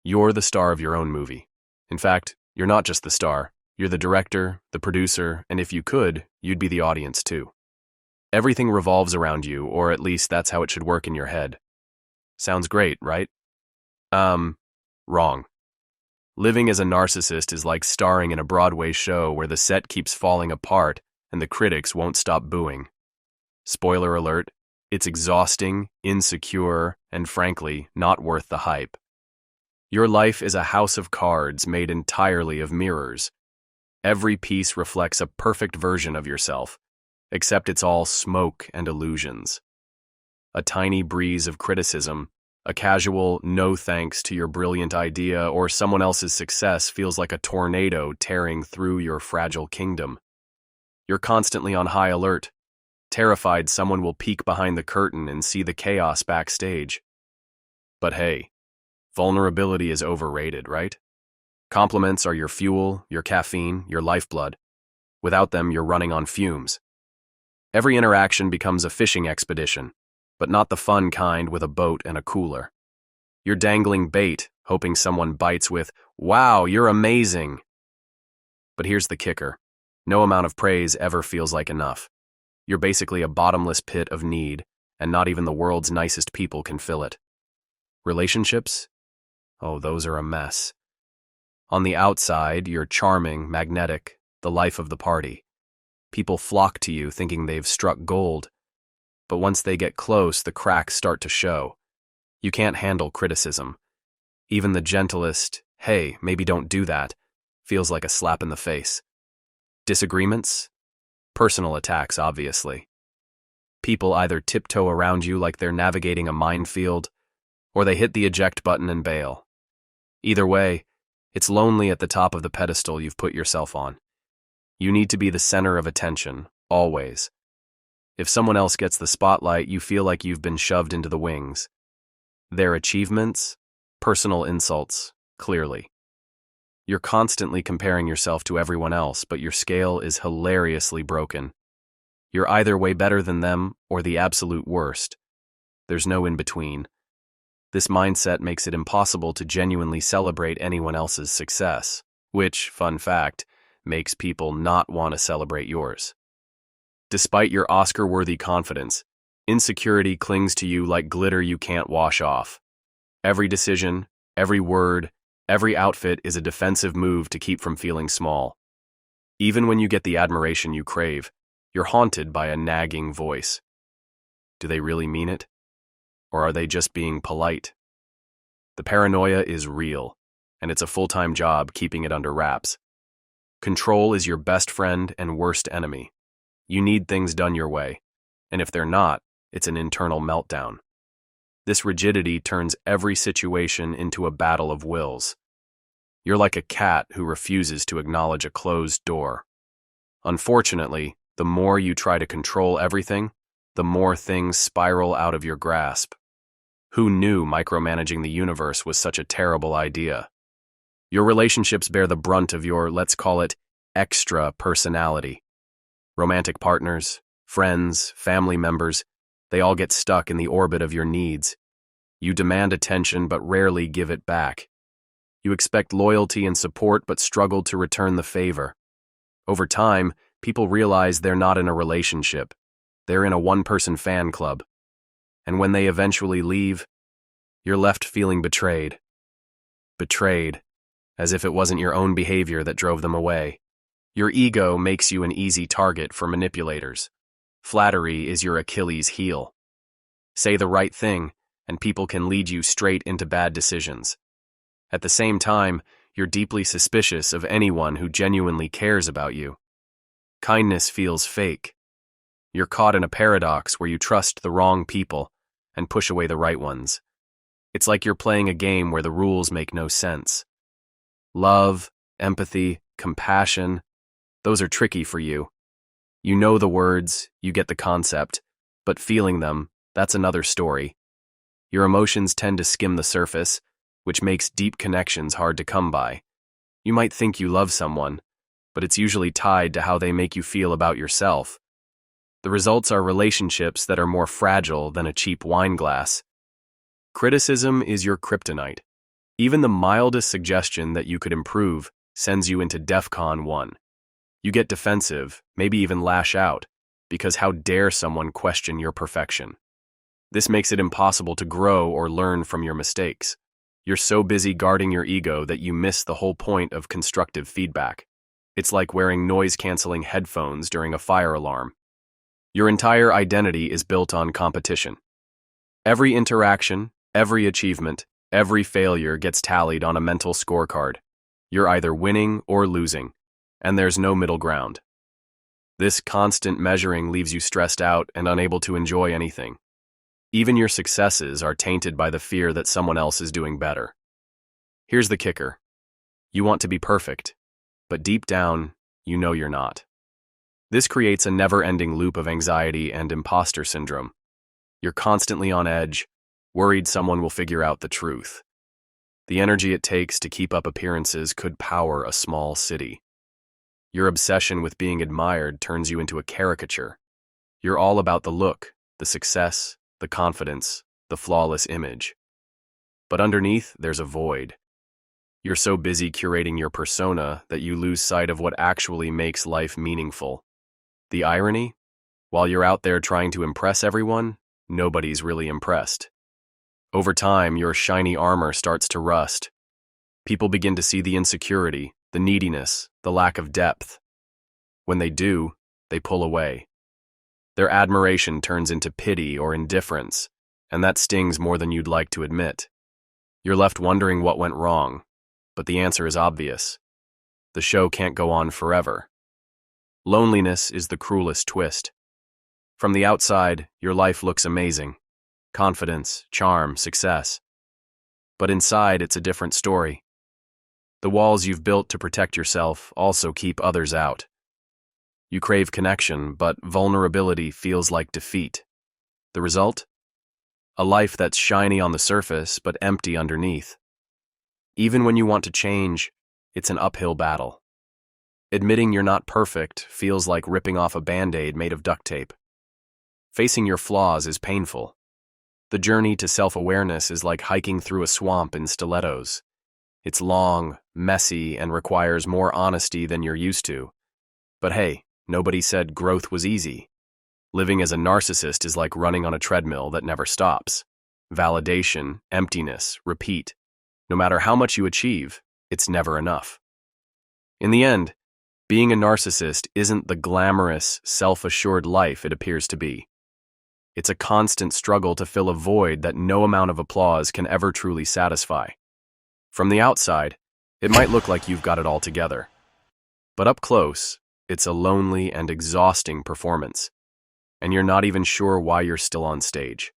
You're the star of your own movie. In fact, you're not just the star, you're the director, the producer, and if you could, you'd be the audience too. Everything revolves around you, or at least that's how it should work in your head. Sounds great, right? Wrong. Living as a narcissist is like starring in a Broadway show where the set keeps falling apart and the critics won't stop booing. Spoiler alert, it's exhausting, insecure, and frankly, not worth the hype. Your life is a house of cards made entirely of mirrors. Every piece reflects a perfect version of yourself, except it's all smoke and illusions. A tiny breeze of criticism, a casual no thanks to your brilliant idea or someone else's success feels like a tornado tearing through your fragile kingdom. You're constantly on high alert, terrified someone will peek behind the curtain and see the chaos backstage. But hey, vulnerability is overrated, right? Compliments are your fuel, your caffeine, your lifeblood. Without them, you're running on fumes. Every interaction becomes a fishing expedition, but not the fun kind with a boat and a cooler. You're dangling bait, hoping someone bites with, "Wow, you're amazing." But here's the kicker. No amount of praise ever feels like enough. You're basically a bottomless pit of need, and not even the world's nicest people can fill it. Relationships? Oh, those are a mess. On the outside, you're charming, magnetic, the life of the party. People flock to you thinking they've struck gold, but once they get close, the cracks start to show. You can't handle criticism. Even the gentlest, "Hey, maybe don't do that," feels like a slap in the face. Disagreements? Personal attacks, obviously. People either tiptoe around you like they're navigating a minefield, or they hit the eject button and bail. Either way, it's lonely at the top of the pedestal you've put yourself on. You need to be the center of attention, always. If someone else gets the spotlight, you feel like you've been shoved into the wings. Their achievements? Personal insults, clearly. You're constantly comparing yourself to everyone else, but your scale is hilariously broken. You're either way better than them or the absolute worst. There's no in-between. This mindset makes it impossible to genuinely celebrate anyone else's success, which, fun fact, makes people not want to celebrate yours. Despite your Oscar-worthy confidence, insecurity clings to you like glitter you can't wash off. Every decision, every word, every outfit is a defensive move to keep from feeling small. Even when you get the admiration you crave, you're haunted by a nagging voice. Do they really mean it? Or are they just being polite? The paranoia is real, and it's a full-time job keeping it under wraps. Control is your best friend and worst enemy. You need things done your way, and if they're not, it's an internal meltdown. This rigidity turns every situation into a battle of wills. You're like a cat who refuses to acknowledge a closed door. Unfortunately, the more you try to control everything, the more things spiral out of your grasp. Who knew micromanaging the universe was such a terrible idea? Your relationships bear the brunt of your, let's call it, extra personality. Romantic partners, friends, family members, they all get stuck in the orbit of your needs. You demand attention but rarely give it back. You expect loyalty and support but struggle to return the favor. Over time, people realize they're not in a relationship. They're in a one-person fan club. And when they eventually leave, you're left feeling betrayed. Betrayed, as if it wasn't your own behavior that drove them away. Your ego makes you an easy target for manipulators. Flattery is your Achilles heel. Say the right thing, and people can lead you straight into bad decisions. At the same time, you're deeply suspicious of anyone who genuinely cares about you. Kindness feels fake. You're caught in a paradox where you trust the wrong people and push away the right ones. It's like you're playing a game where the rules make no sense. Love, empathy, compassion, those are tricky for you. You know the words, you get the concept, but feeling them, that's another story. Your emotions tend to skim the surface, which makes deep connections hard to come by. You might think you love someone, but it's usually tied to how they make you feel about yourself. The results are relationships that are more fragile than a cheap wine glass. Criticism is your kryptonite. Even the mildest suggestion that you could improve sends you into DEFCON 1. You get defensive, maybe even lash out, because how dare someone question your perfection? This makes it impossible to grow or learn from your mistakes. You're so busy guarding your ego that you miss the whole point of constructive feedback. It's like wearing noise-canceling headphones during a fire alarm. Your entire identity is built on competition. Every interaction, every achievement, every failure gets tallied on a mental scorecard. You're either winning or losing, and there's no middle ground. This constant measuring leaves you stressed out and unable to enjoy anything. Even your successes are tainted by the fear that someone else is doing better. Here's the kicker. You want to be perfect, but deep down, you know you're not. This creates a never-ending loop of anxiety and imposter syndrome. You're constantly on edge, worried someone will figure out the truth. The energy it takes to keep up appearances could power a small city. Your obsession with being admired turns you into a caricature. You're all about the look, the success, the confidence, the flawless image. But underneath, there's a void. You're so busy curating your persona that you lose sight of what actually makes life meaningful. The irony? While you're out there trying to impress everyone, nobody's really impressed. Over time, your shiny armor starts to rust. People begin to see the insecurity, the neediness, the lack of depth. When they do, they pull away. Their admiration turns into pity or indifference, and that stings more than you'd like to admit. You're left wondering what went wrong, but the answer is obvious. The show can't go on forever. Loneliness is the cruelest twist. From the outside, your life looks amazing. Confidence, charm, success. But inside, it's a different story. The walls you've built to protect yourself also keep others out. You crave connection, but vulnerability feels like defeat. The result? A life that's shiny on the surface, but empty underneath. Even when you want to change, it's an uphill battle. Admitting you're not perfect feels like ripping off a Band-Aid made of duct tape. Facing your flaws is painful. The journey to self-awareness is like hiking through a swamp in stilettos. It's long, messy, and requires more honesty than you're used to. But hey, nobody said growth was easy. Living as a narcissist is like running on a treadmill that never stops. Validation, emptiness, repeat. No matter how much you achieve, it's never enough. In the end, being a narcissist isn't the glamorous, self-assured life it appears to be. It's a constant struggle to fill a void that no amount of applause can ever truly satisfy. From the outside, it might look like you've got it all together. But up close, it's a lonely and exhausting performance, and you're not even sure why you're still on stage.